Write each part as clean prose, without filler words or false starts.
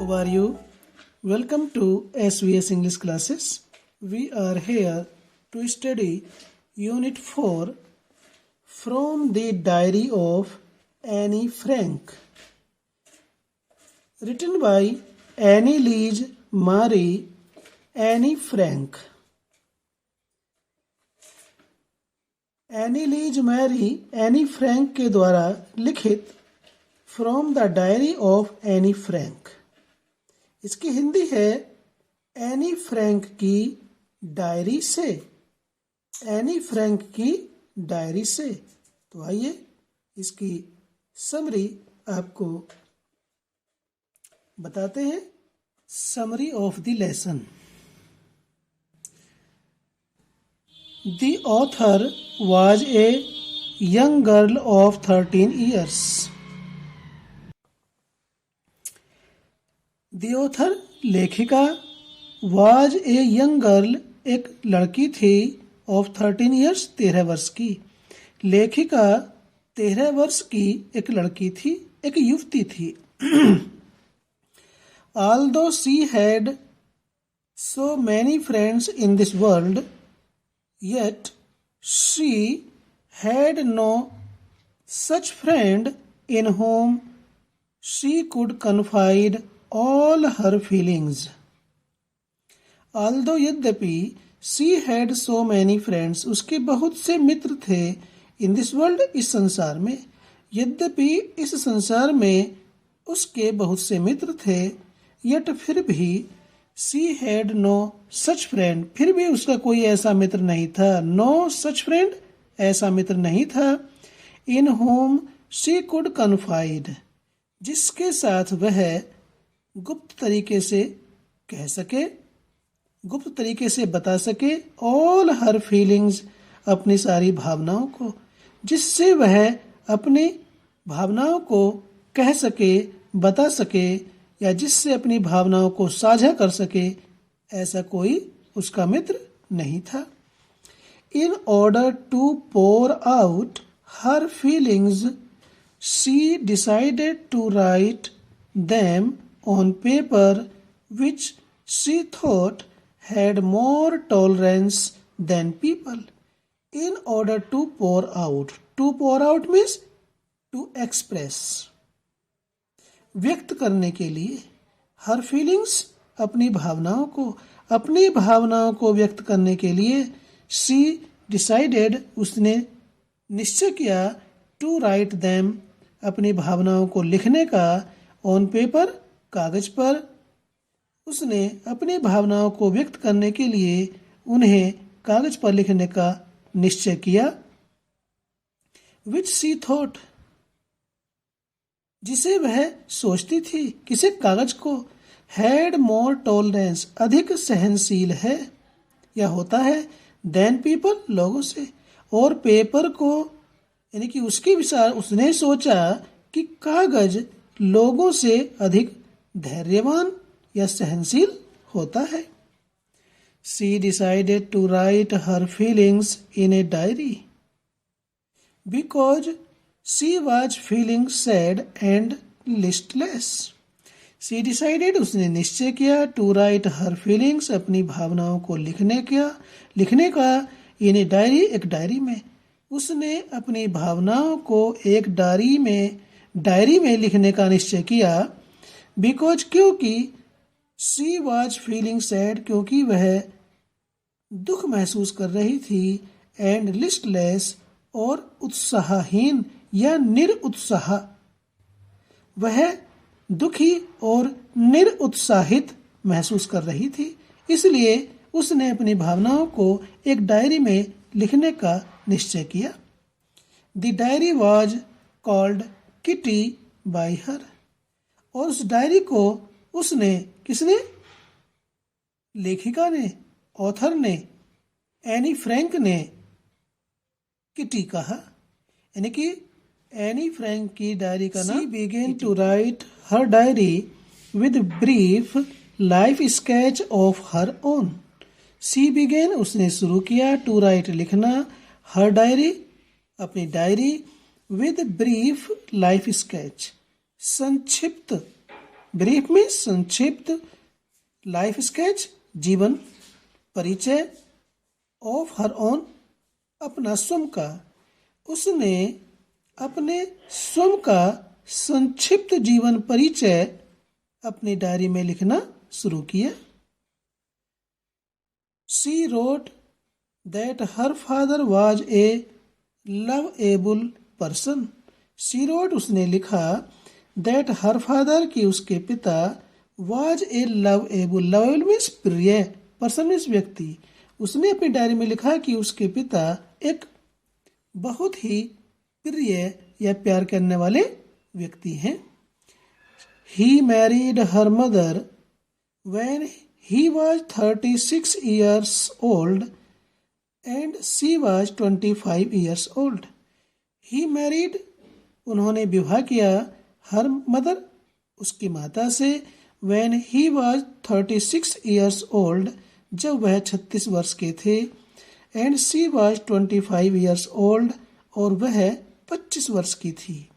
How are you? Welcome to SVS English classes. We are here to study Unit 4 from the Diary of Annie Frank. Written by Anneliese Marie Annie Frank. Anneliese Marie Annie Frank के द्वारा लिखित from the diary of Anne Frank. इसकी हिंदी है Anne Frank की डायरी से। Anne Frank की डायरी से। तो आइए इसकी समरी आपको बताते हैं। Summary of the lesson. The author was a young girl of 13 years. The author लेखिका was a young girl एक लड़की थी of 13 years 13 वर्ष की। लेखिका 13 वर्ष की एक लड़की थी, एक युवती थी। Although she had so many friends in this world, yet she had no such friend in whom she could confide all her feelings. Although यद्यपि she had so many friends, उसके बहुत से मित्र थे in this world इस संसार में। यद्यपि इस संसार में उसके बहुत से मित्र थे, yet फिर भी She had no such friend, फिर भी उसका कोई ऐसा मित्र नहीं था। No such friend, ऐसा मित्र नहीं था। In whom she could confide, जिसके साथ वह गुप्त तरीके से कह सके, गुप्त तरीके से बता सके। All her feelings, अपनी सारी भावनाओं को, जिससे वह अपनी भावनाओं को कह सके, बता सके, या जिससे अपनी भावनाओं को साझा कर सके, ऐसा कोई उसका मित्र नहीं था। In order to pour out her feelings, she decided to write them on paper which she thought had more tolerance than people. In order to pour out means to express, व्यक्त करने के लिए। हर फीलिंग्स, अपनी भावनाओं को व्यक्त करने के लिए। शी डिसाइडेड, उसने निश्चय किया। टू राइट देम, अपनी भावनाओं को लिखने का। ऑन पेपर, कागज पर। उसने अपनी भावनाओं को व्यक्त करने के लिए उन्हें कागज पर लिखने का निश्चय किया। विच शी थॉट, जिसे वह सोचती थी, किसे, कागज को। हैड मोर टॉलरेंस, अधिक सहनशील है या होता है। देन पीपल, लोगों से। और पेपर को, यानी कि उसके विचार, उसने सोचा कि कागज लोगों से अधिक धैर्यवान या सहनशील होता है। She decided to write her feelings in a diary because She was feeling sad and listless. She decided, उसने निश्चय किया। To write her feelings, अपनी भावनाओं को लिखने का। In a diary, एक डायरी में। उसने अपनी भावनाओं को एक डायरी में लिखने का निश्चय किया। Because, क्योंकि she was feeling sad, क्योंकि वह दुख महसूस कर रही थी। And listless, और उत्साहहीन या निरुत्साह, वह दुखी और निरुत्साहित महसूस कर रही थी। इसलिए उसने अपनी भावनाओं को एक डायरी में लिखने का निश्चय किया। The diary was called kitty bye हर, और उस डायरी को उसने, किसने, लेखिका ने, ऑथर ने, एनी फ्रैंक ने किटी कहा। यानी कि एनी फ्रैंक की डायरी का नाम। She began to write her diary with brief life sketch of her own. She began, उसने शुरू किया। To write, लिखना। her diary, अपनी diary. with brief life sketch, संक्षिप्त ब्रीफ में संक्षिप्त, लाइफ स्केच जीवन परिचय, ऑफ हर ओन अपना स्वयं का। उसने अपने स्वयं का संक्षिप्त जीवन परिचय अपनी डायरी में लिखना शुरू किया। She wrote that her father was a lovable person. She wrote उसने लिखा that her father कि उसके पिता was a lovable means प्रिय, person means व्यक्ति। उसने अपनी डायरी में लिखा कि उसके पिता एक बहुत ही प्रिय या प्यार करने वाले व्यक्ति हैं। He married her mother when he was 36 years old and she was 25 years old. He married उन्होंने विवाह किया her mother उसकी माता से when he was 36 years old जब वह 36 वर्ष के थे and she was 25 years old और वह 25 वर्ष की थी।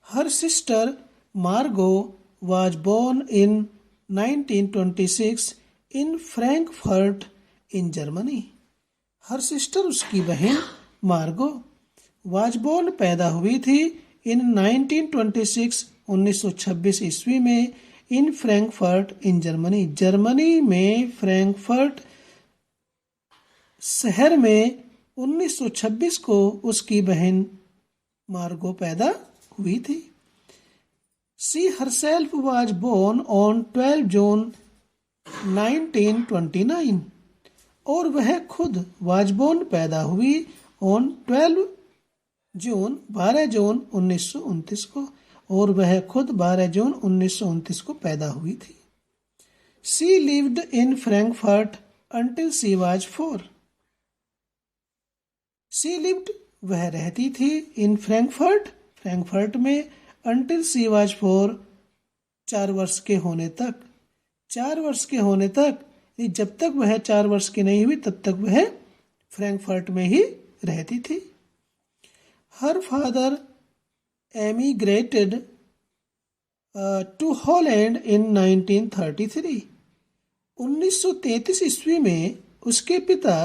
Her sister Margot was born in 1926 in Frankfurt in Germany. Her sister उसकी बहन मार्गो was born पैदा हुई थी in 1926 1926 ईस्वी में in Frankfurt in Germany Germany में फ्रैंकफर्ट शहर में 1926 को उसकी बहन मार्गो पैदा हुई थी। She herself was born on 12 June 1929 और वह खुद was born पैदा हुई on 12 जून 1929 को और वह खुद 12 जून 1929 को पैदा हुई थी। She lived in Frankfurt until she was 4. She lived वह रहती थी in फ्रैंकफर्ट में until she was 4 4 वर्ष के होने तक जब तक वह 4 वर्ष की नहीं हुई तब तक वह फ्रैंकफर्ट में ही रहती थी। Her father emigrated to Holland in 1933 1933 ईस्वी में उसके पिता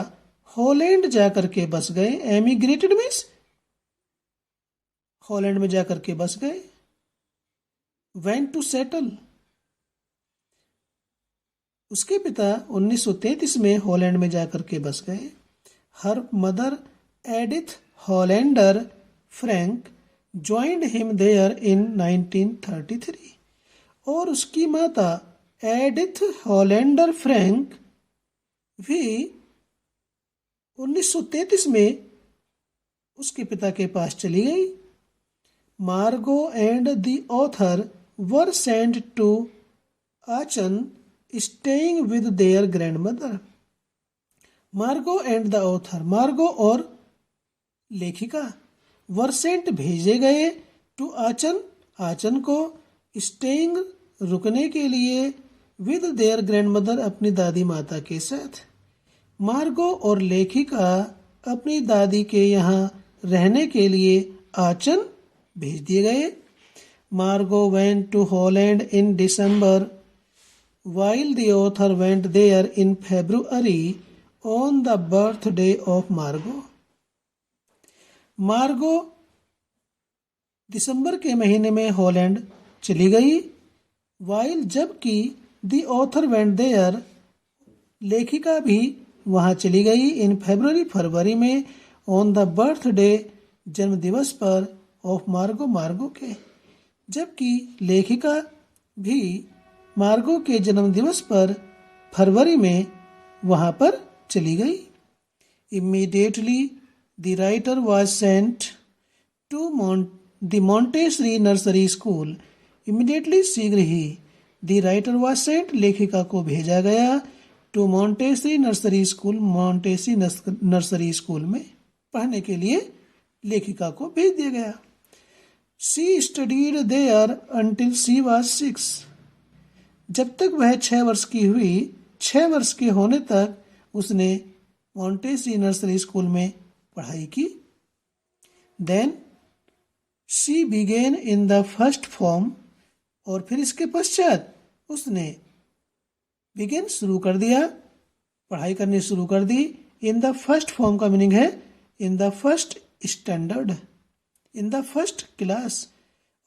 हॉलैंड जाकर के बस गए। एमिग्रेटेड मीन्स हॉलैंड में जाकर के बस गए। वेंट टू सेटल उसके पिता 1933 में हॉलैंड में जाकर के बस गए। Her mother Edith Hollander Frank joined him there in 1933 और उसकी माता एडिथ हॉलैंडर फ्रैंक भी 1933 में उसके पिता के पास चली गई। Margot and the author were sent to Aachen, staying with their grandmother. Margot and the author, Margot और लेखिका were sent भेजे गए to आचन को staying रुकने के लिए with their grandmother अपनी दादी माता के साथ। मार्गो और लेखिका अपनी दादी के यहाँ रहने के लिए आचन भेज दिए गए। Margot went to Holland in December while the author went there in February on the birthday of Margot. मार्गो दिसंबर के महीने में हॉलैंड चली गई। while जबकि the author went there लेखिका भी वहां चली गई। इन फरवरी में ऑन द बर्थडे जन्म दिवस पर ऑफ मार्गो के जबकि लेखिका भी मार्गो के जन्म दिवस पर फरवरी में वहां पर चली गई। Immediately the writer was sent to the Montessori nursery school. Immediately शीघ्र ही द राइटर वाज सेंट लेखिका को भेजा गया to Montessori nursery school Montessori nursery school में पढ़ने के लिए लेखिका को भेज दिया गया। She studied there until she was 6. जब तक वह 6 वर्ष की हुई 6 वर्ष के होने तक उसने मॉन्टेसरी नर्सरी स्कूल में पढ़ाई की। Then she began in the first form और फिर इसके पश्चात उसने बिगिन शुरू कर दिया, पढ़ाई करनी शुरू कर दी। इन द फर्स्ट फॉर्म का मीनिंग है in the first standard, in the first class.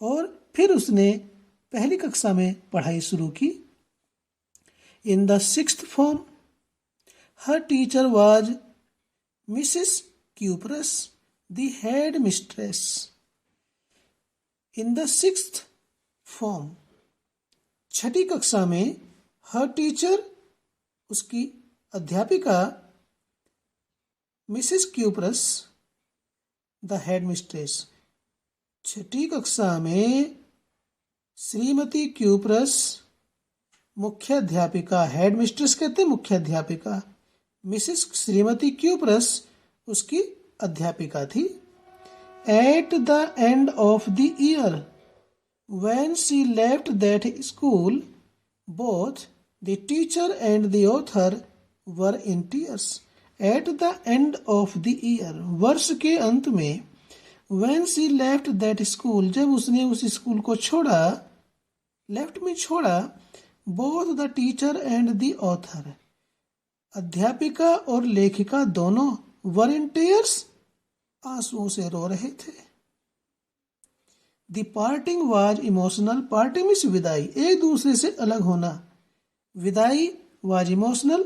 और फिर उसने पहली कक्षा में पढ़ाई शुरू की। In the sixth form her teacher was Mrs cuprous, the head mistress. In the sixth form छठी कक्षा में हर टीचर उसकी अध्यापिका Mrs cuprous the head mistress, छठी कक्षा में श्रीमती क्यूपरस मुख्य अध्यापिका, हेड मिस्ट्रेस कहते हैं मुख्य अध्यापिका, मिसेस श्रीमती क्यूपरस उसकी अध्यापिका थी। At the end of the year when she left that school, both the teacher and the author were in tears. At the end of the year, वर्ष के अंत में, when she left that school, जब उसने उस school को छोड़ा, left में छोड़ा, both the teacher and the author, अध्यापिका और लेखिका दोनों were in tears, आंसुओं से रो रहे थे। The parting was emotional, parting means विदाई, एक दूसरे से अलग होना, विदाई was emotional,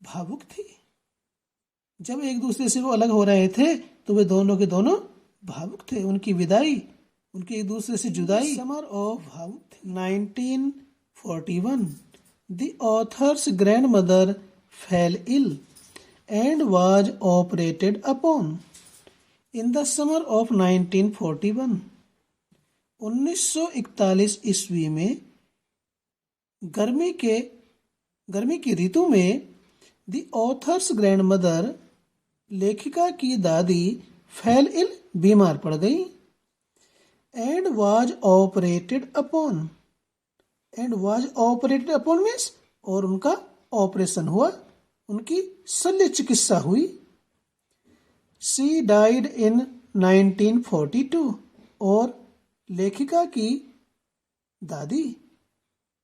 भावुक थी। जब एक दूसरे से वो अलग हो रहे थे तो वे दोनों के दोनों भावुक थे, उनकी विदाई, उनकी एक दूसरे से जुदाई समर ऑफ भावुक थी। 1941 The author's grandmother fell ill and was operated upon. In the summer of 1941 1941 ईस्वी में गर्मी की ऋतु में द ऑथर्स ग्रैंडमदर लेखिका की दादी फेल इल बीमार पड़ गई। And was operated upon, and was operated upon means और उनका ऑपरेशन हुआ, उनकी शल्य चिकित्सा हुई। शी डाइड इन 1942 और लेखिका की दादी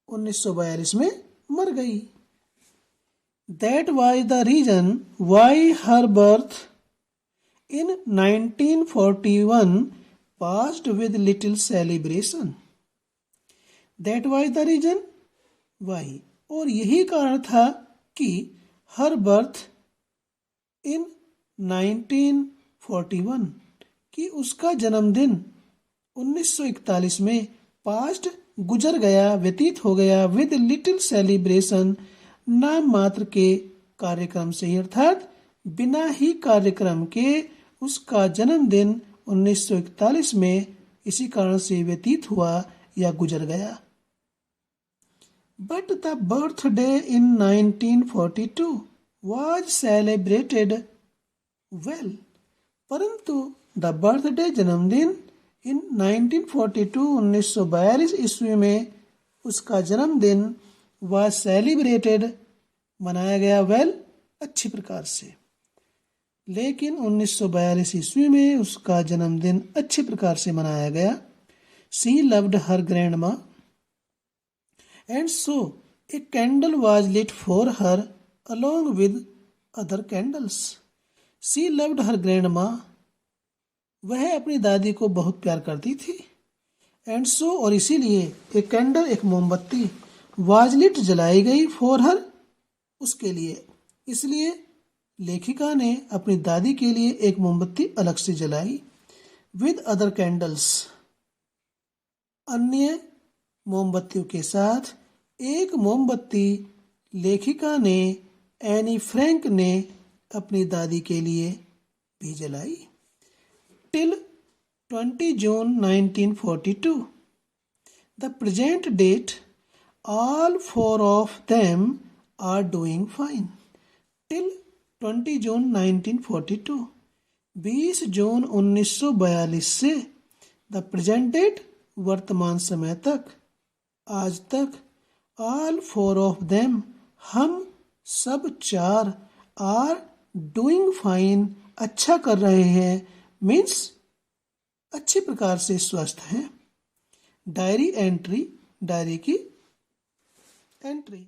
1942 में मर गई। That was the reason why her birth in 1941 passed with little celebration. That was the reason why, और यही कारण था कि her birth in 1941 कि उसका जन्मदिन 1941 में पास्ट गुजर गया, व्यतीत हो गया, विद लिटिल सेलिब्रेशन, नाम मात्र के कार्यक्रम से, अर्थात बिना ही कार्यक्रम के उसका जन्मदिन 1941 में इसी कारण से व्यतीत हुआ या गुजर गया। But the birthday in 1942 was celebrated well, परंतु द बर्थडे जन्मदिन इन 1942 ईस्वी में उसका जन्मदिन वह सेलिब्रेटेड मनाया गया वेल अच्छी प्रकार से। लेकिन 1942 ईस्वी में उसका जन्मदिन अच्छी प्रकार से मनाया गया। She loved her grandma and so a candle was lit for her along with other candles. She loved her grandma, वह अपनी दादी को बहुत प्यार करती थी। एंड सो और इसीलिए एक कैंडल एक मोमबत्ती वाज लिट जलाई गई फॉर हर उसके लिए, इसलिए लेखिका ने अपनी दादी के लिए एक मोमबत्ती अलग से जलाई। विद अदर कैंडल्स, अन्य मोमबत्तियों के साथ एक मोमबत्ती लेखिका ने एनी फ्रैंक ने अपनी दादी के लिए भी जलाई। Till 20 June 1942, the present date, all four of them are doing fine. Till 20 June 1942, 20 जून 1942 से द प्रेजेंट डेट वर्तमान समय तक, आज तक, ऑल फोर ऑफ देम हम सब चार, आर डूइंग फाइन अच्छा कर रहे हैं, मीन्स अच्छी प्रकार से स्वस्थ हैं। डायरी एंट्री, डायरी की एंट्री।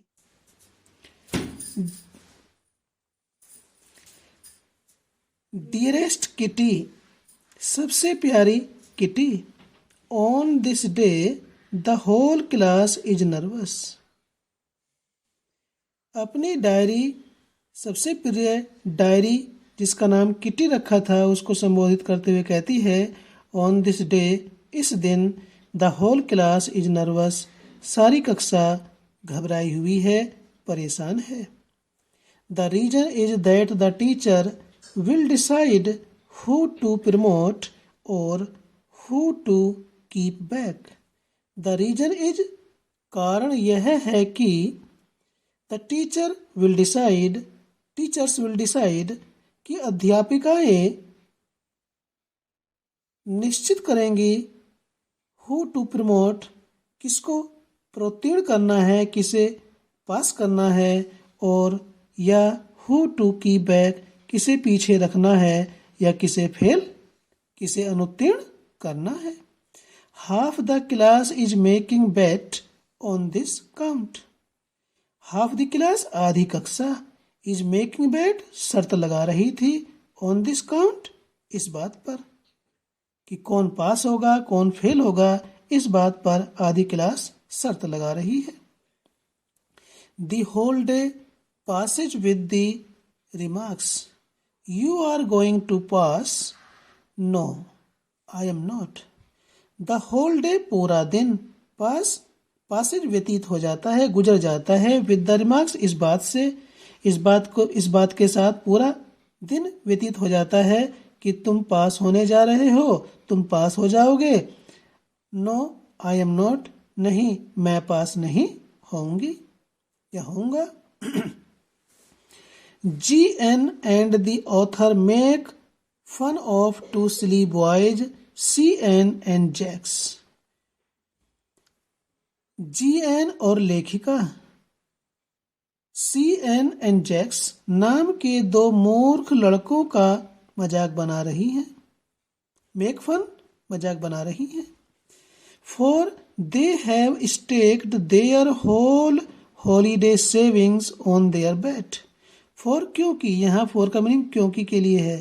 डियरेस्ट किटी, सबसे प्यारी किटी। On this day the whole class is nervous. अपनी डायरी, सबसे प्रिय डायरी जिसका नाम किटी रखा था, उसको संबोधित करते हुए कहती है, ऑन दिस डे, इस दिन, the whole class is nervous, सारी कक्षा घबराई हुई है, परेशान है। The reason is that the teacher will decide who to promote or who to keep back. The reason is, कारण यह है कि the teacher will decide, teachers will decide, कि अध्यापिकाएं निश्चित करेंगी who to promote, किसको प्रोत्तीर्ण करना है, किसे पास करना है, और या who to keep back, किसे पीछे रखना है या किसे फेल, किसे अनुत्तीर्ण करना है। Half the class is making bet on this count. Half the class, आधी कक्षा, इज मेकिंग बेट, शर्त लगा रही थी, ऑन दिस काउंट, इस बात पर कि कौन पास होगा कौन फेल होगा, इस बात पर आधी क्लास शर्त लगा रही है। The whole day passes with the remarks, you are going to pass, no, I am not. The whole day, पूरा दिन, passage व्यतीत हो जाता है, गुजर जाता है, with the remarks, इस बात से, इस बात के साथ पूरा दिन व्यतीत हो जाता है कि तुम पास होने जा रहे हो, तुम पास हो जाओगे। नो, आई एम नॉट, नहीं, मैं पास नहीं होंगी या होऊंगा। GN and the author make fun of two silly boys, CN and Jax. GN और लेखिका CN and Jax नाम के दो मूर्ख लड़कों का मजाक बना रही हैं। मेक फन, मजाक बना रही हैं। For they have staked their whole holiday savings on their bet. For, क्योंकि, यहाँ फॉर का मीनिंग क्योंकि के लिए है,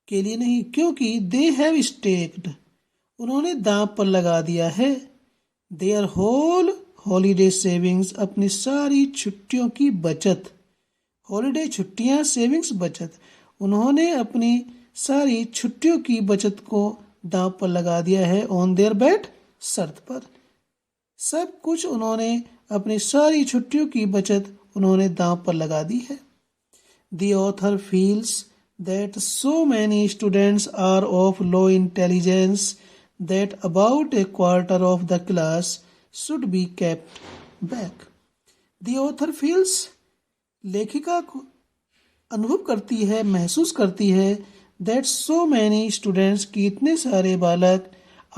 के लिए नहीं, क्योंकि दे हैव स्टेक्ड, उन्होंने दांव पर लगा दिया है, देयर होल हॉलीडे सेविंग्स, अपनी सारी छुट्टियों की बचत, हॉलीडे छुट्टियां, सेविंग्स बचत, उन्होंने अपनी सारी छुट्टियों की बचत को दांव पर लगा दिया है, ऑन देयर बेट, शर्त पर। सब कुछ उन्होंने, अपनी सारी छुट्टियों की बचत उन्होंने दांव पर लगा दी है। The author feels that so many students are of low intelligence that about a quarter of the class should be kept back. The author feels, लेखिका को अनुभव करती है, महसूस करती है, that so many students, कि इतने सारे बालक,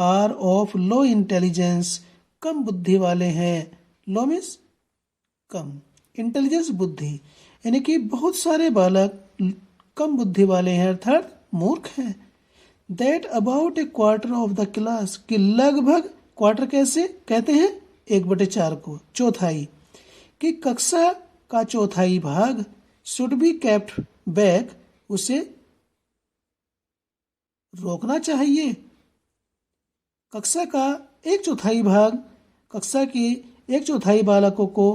are of low intelligence, कम बुद्धि वाले हैं। low means कम, intelligence बुद्धि, यानी कि बहुत सारे बालक कम बुद्धि वाले हैं, अर्थात मूर्ख हैं। That about A quarter of the class, कि लगभग, क्वार्टर कैसे कहते हैं, 1/4 को, चौथाई, कि कक्षा का चौथाई भाग, शुड बी केप्ट बैक, उसे रोकना चाहिए। कक्षा का 1/4 भाग, कक्षा के 1/4 बालकों को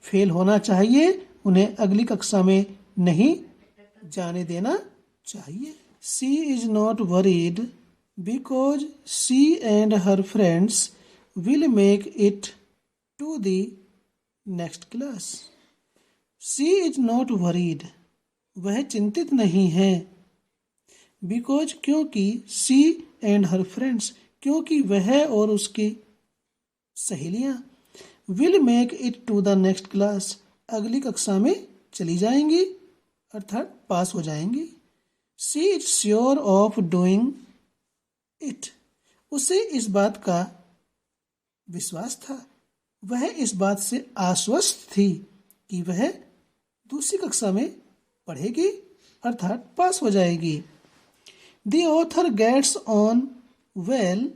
फेल होना चाहिए, उन्हें अगली कक्षा में नहीं जाने देना चाहिए। She is not worried because she and her friends will make it to the next class. She is not worried, वह चिंतित नहीं है। Because, क्योंकि, she and her friends, क्योंकि वह और उसकी सहेलियां, will make it to the next class, अगली कक्षा में चली जाएंगी, अर्थात पास हो जाएंगी। She is sure of doing it, उसे इस बात का विश्वास था, वह इस बात से आश्वस्त थी कि वह दूसरी कक्षा में पढ़ेगी, अर्थात पास हो जाएगी। The author gets on well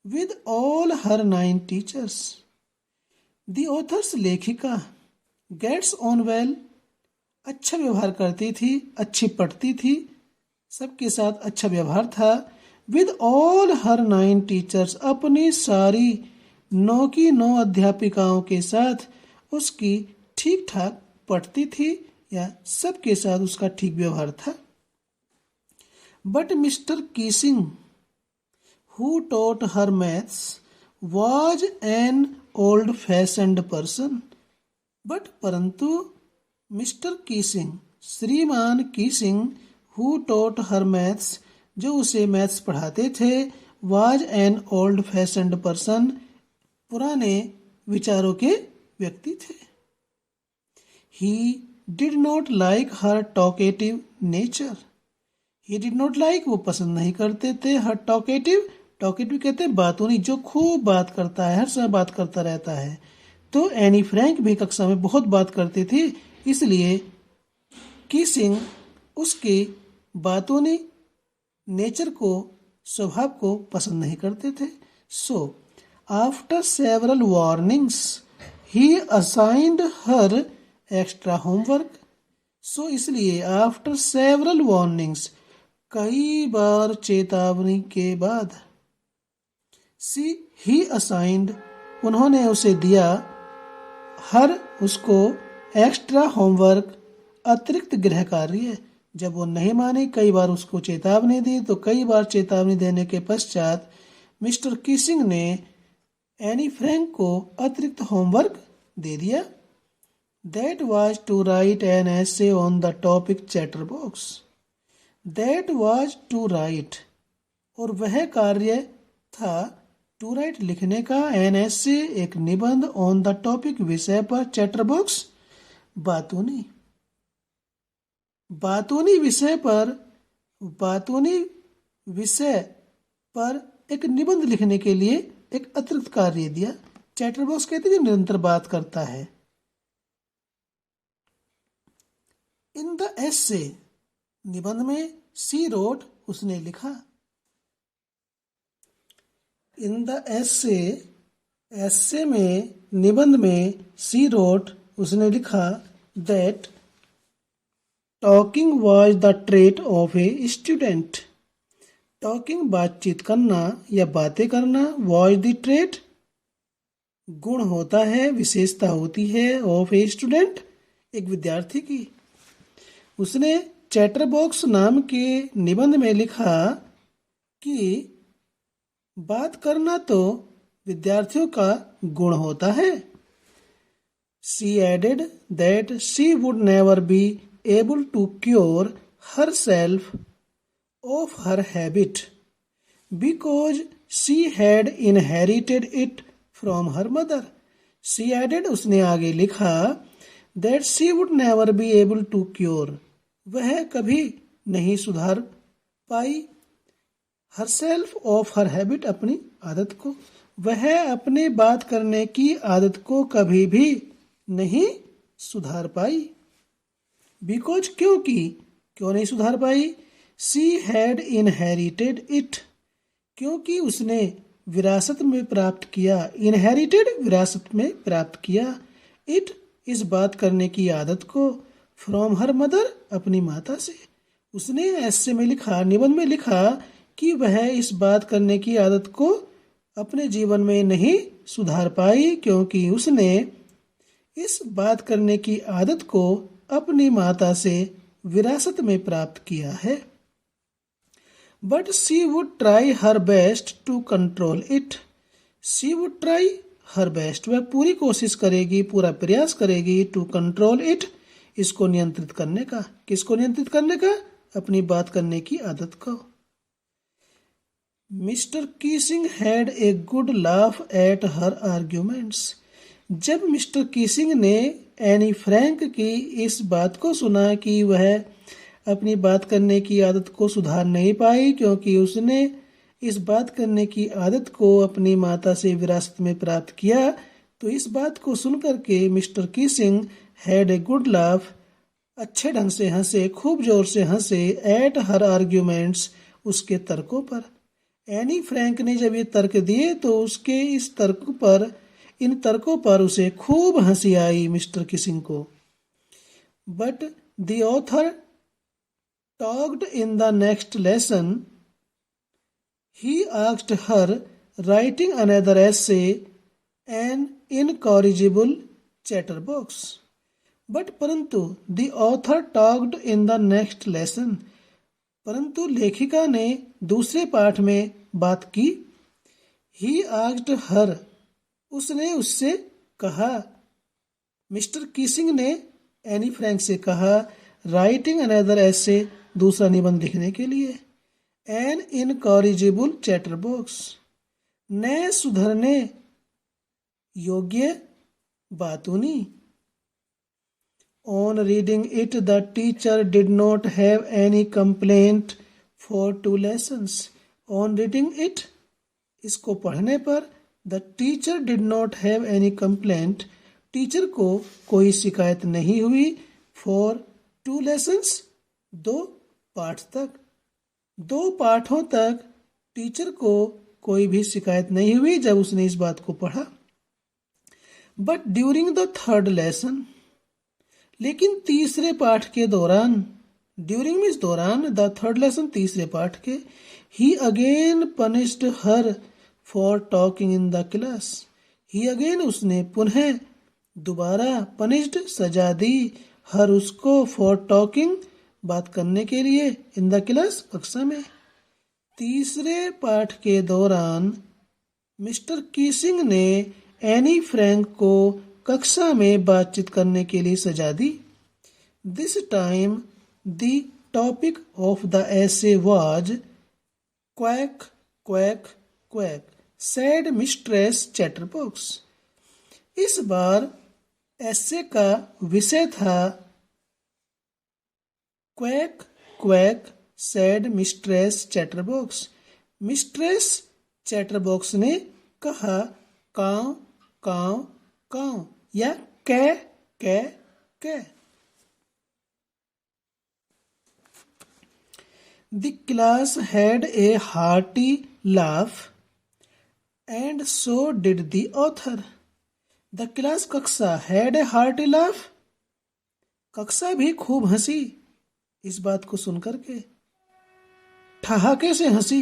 with all her 9 teachers. The author's लेखिका gets on well, अच्छा व्यवहार करती थी, अच्छी पढ़ती थी, सबके साथ अच्छा व्यवहार था. With all her 9 teachers, अपनी सारी 9 की 9 अध्यापिकाओं के साथ उसकी ठीक ठाक पढ़ती थी या सबके साथ उसका ठीक व्यवहार था. But Mr. Keesing, who taught her maths, was an old-fashioned person. But परंतु मिस्टर कीसिंग, श्रीमान कीसिंग, who taught her maths, जो उसे मैथ्स पढ़ाते थे, was an old-fashioned person, पुराने विचारों के व्यक्ति थे. He did not like her talkative nature. He did not like, वो पसंद नहीं करते थे. her talkative, talkative कहते हैं बातूनी, जो खूब बात करता है, हर समय बात करता रहता है. तो एनी फ्रैंक भी कक्षा में बहुत बात करती थी, इसलिए कीसिंग उसके बातूनी नेचर को, स्वभाव को पसंद नहीं करते थे. सो आफ्टर सेवरल वार्निंग्स ही असाइंड हर एक्स्ट्रा होमवर्क. सो इसलिए आफ्टर सेवरल वार्निंग्स, कई बार चेतावनी के बाद, ही असाइंड, उन्होंने उसे दिया, हर उसको, एक्स्ट्रा होमवर्क, अतिरिक्त गृह कार्य. जब वो नहीं माने, कई बार उसको चेतावनी दी, तो कई बार चेतावनी देने के पश्चात मिस्टर कीसिंग ने एनी फ्रैंक को अतिरिक्त होमवर्क दे दिया. That was to write an essay on the topic chatterbox. That was to write, और वह कार्य था to write, लिखने का, an essay, एक निबंध, on the topic, विषय पर, chatterbox, बातूनी. बातूनी विषय पर, बातूनी विषय पर एक निबंध लिखने के लिए एक अतिरिक्त कार्य दिया. चैटरबॉक्स कहते हैं जो निरंतर बात करता है. इन द एसे, निबंध में, सी रोट, उसने लिखा. इन द एसे, एसे में, निबंध में, सी रोट, उसने लिखा, that talking was the trait of a student. Talking बातचीत करना या बातें करना, वाज द ट्रेट गुण होता है, विशेषता होती है, ऑफ ए स्टूडेंट, एक विद्यार्थी की. उसने चैटरबॉक्स नाम के निबंध में लिखा कि बात करना तो विद्यार्थियों का गुण होता है. She added that she would never be able to cure herself of her habit because she had inherited it from her mother. She added, उसने आगे लिखा, that she would never be able to cure, वह कभी नहीं सुधार पाई, herself of her habit, अपनी आदत को, वह अपने बात करने की आदत को कभी भी नहीं सुधार पाई. बिकॉज, क्योंकि, क्यों नहीं सुधार पाई, she had inherited it, क्योंकि उसने विरासत में प्राप्त किया, inherited, विरासत में प्राप्त किया, it, इस बात करने की आदत को, फ्रॉम हर मदर, अपनी माता से. उसने ऐसे में लिखा, निबंध में लिखा कि वह इस बात करने की आदत को अपने जीवन में नहीं सुधार पाई, क्योंकि उसने इस बात करने की आदत को अपनी माता से विरासत में प्राप्त किया है. But she would try her best to control it. She would try her best, वह पूरी कोशिश करेगी, पूरा प्रयास करेगी, टू कंट्रोल इट, इसको नियंत्रित करने का. किसको नियंत्रित करने का? अपनी बात करने की आदत को. Mister Keesing had a good laugh at her arguments. जब मिस्टर कीसिंग ने एनी फ्रैंक की इस बात को सुना कि वह अपनी बात करने की आदत को सुधार नहीं पाई, क्योंकि उसने इस बात करने की आदत को अपनी माता से विरासत में प्राप्त किया, तो इस बात को सुनकर के mister Keesing had a good laugh, अच्छे ढंग से हंसे, खूब जोर से हंसे, एट हर आर्ग्यूमेंट्स, उसके तर्कों पर. एनी फ्रैंक ने जब ये तर्क दिए तो उसके इन तर्कों पर उसे खूब हंसी आई मिस्टर किसिंग को। But the author talked in the next lesson. He asked her, writing another essay, an incorrigible chatterbox. But परंतु the author talked in the next lesson. परंतु लेखिका ने दूसरे पाठ में बात की। He asked her. उसने उससे कहा। मिस्टर कीसिंग ने एनी फ्रैंक से कहा, राइटिंग अनदर essay, दूसरा निबंध लिखने के लिए। एन इनकॉरिजिबल चैटरबॉक्स, न सुधरने योग्य बातूनी। On reading it the teacher did not have any complaint for 2 lessons. On reading it, इसको पढ़ने पर, the teacher did not have any complaint, teacher को कोई शिकायत नहीं हुई, फॉर 2 lessons, 2 पाठ तक। 2 पाठों तक टीचर को कोई भी शिकायत नहीं हुई जब उसने इस बात को पढ़ा। But during the 3rd lesson, लेकिन तीसरे पाठ के दौरान, ड्यूरिंग मीन्स दौरान, द 3rd lesson तीसरे पाठ के, he again punished her for talking in the class. He again, उसने पुनः, दोबारा, पनिश्ड, सजा दी, हर उसको, फॉर टॉकिंग, बात करने के लिए, इन द क्लास, कक्षा में। तीसरे पाठ के दौरान मिस्टर कीसिंग ने एनी फ्रैंक को कक्षा में बातचीत करने के लिए सजा दी। This time the topic of the essay was quack quack quack, said mistress chatterbox. इस बार एसे का विषय था quack quack said mistress chatterbox. Mistress chatterbox ने कहा, काव काव काव, या कै कै कै। The class had a hearty laugh and so did the author. The class, कक्षा, हैड ए हार्टी लाफ, कक्षा भी खूब हंसी इस बात को सुनकर के, ठहाके से हंसी।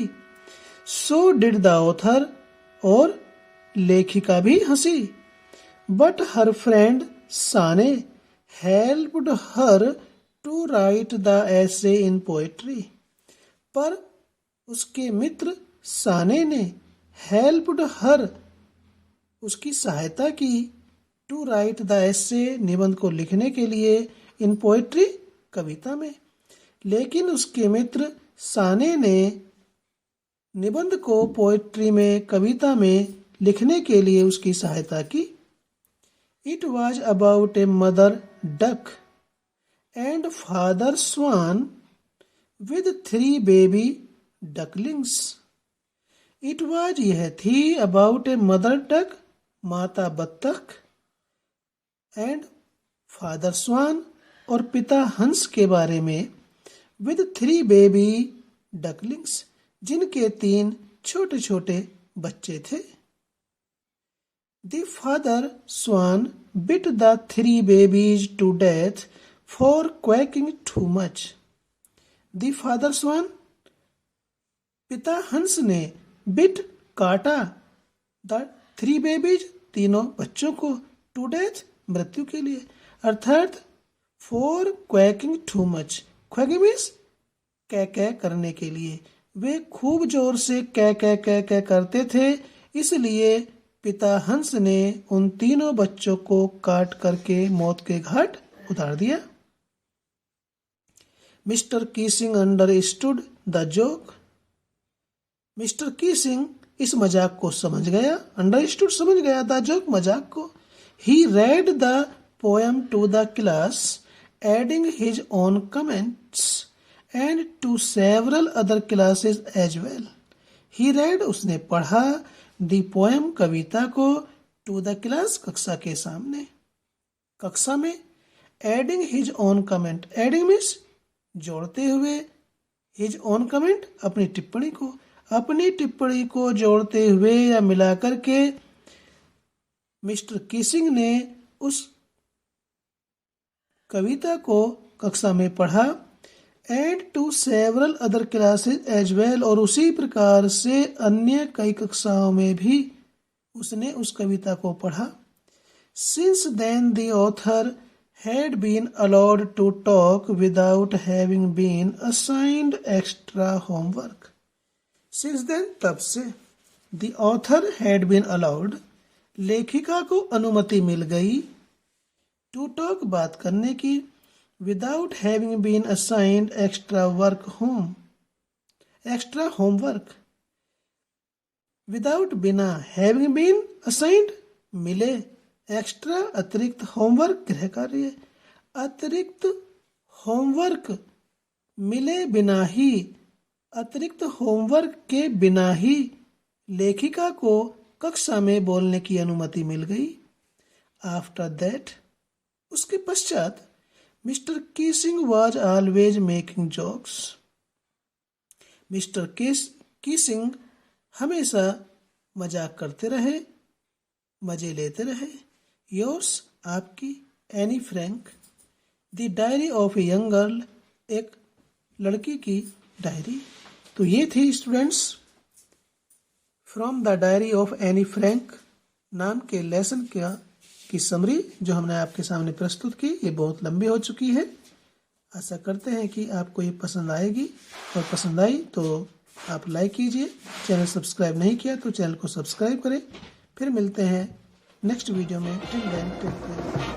सो डिड द ऑथर, और लेखिका भी हंसी। But her friend Sanne helped her to write the essay in poetry. पर उसके मित्र साने ने हेल्प्ड हर, उसकी सहायता की, टू राइट द एसे, निबंध को लिखने के लिए, इन पोएट्री, कविता में। लेकिन उसके मित्र साने ने निबंध को पोएट्री में, कविता में लिखने के लिए उसकी सहायता की। It was about a mother duck and father swan with 3 baby ducklings. It was, यह थी, अबाउट ए मदर डक, माता बत्तख, एंड फादर स्वान, और पिता हंस के बारे में, विद 3 बेबी डकलिंग्स, जिनके 3 छोटे छोटे बच्चे थे। The father swan bit the 3 babies to death for quacking too much. The father swan, पिता हंस ने, बिट, काटा, द 3 babies, तीनों बच्चों को, टू डेथ, मृत्यु के लिए, अर्थात for quaking too much. Quaking means कै कै करने के लिए, वे खूब जोर से कै कै कै कै करते थे, इसलिए पिता हंस ने उन तीनों बच्चों को काट करके मौत के घाट उतार दिया। Mister Keesing understood the joke. Mister Keesing इस मजाक को समझ गया, अंडरस्टूड, समझ गया, द जोक, मजाक को। He read the poem to the class, adding his own comments and to several other classes as well. He read, उसने पढ़ा, द पोएम, कविता को, टू द क्लास, कक्षा के सामने, कक्षा में, adding his own comment, adding means जोड़ते हुए, हिज ओन कमेंट, अपनी टिप्पणी को, अपनी टिप्पणी को जोड़ते हुए या मिलाकर के मिस्टर किसिंग ने उस कविता को कक्षा में पढ़ा and to several other classes as well, और उसी प्रकार से अन्य कई कक्षाओं में भी उसने उस कविता को पढ़ा। Since then the author had been allowed to talk without having been assigned extra homework. Since then, तब से the author had been allowed, लेखिका को अनुमति मिल गई to talk, बात करने की, without having been assigned extra homework, without बिना, having been assigned मिले, एक्स्ट्रा अतिरिक्त, होमवर्क गृह कार्य, अतिरिक्त होमवर्क मिले बिना ही, अतिरिक्त होमवर्क के बिना ही लेखिका को कक्षा में बोलने की अनुमति मिल गई। आफ्टर दैट, उसके पश्चात, mister Keesing was always making jokes. Mister Keesing हमेशा मजाक करते रहे, मजे लेते रहे। योर्स, आपकी, Anne Frank, the diary of a young girl, एक लड़की की डायरी। तो ये थी students from the diary of Anne Frank नाम के लेसन की समरी जो हमने आपके सामने प्रस्तुत की। ये बहुत लंबी हो चुकी है। आशा करते हैं कि आपको ये पसंद आएगी, और पसंद आई तो आप लाइक कीजिए। चैनल सब्सक्राइब नहीं किया तो चैनल को सब्सक्राइब करें। फिर मिलते हैं नेक्स्ट वीडियो में। Till then take care.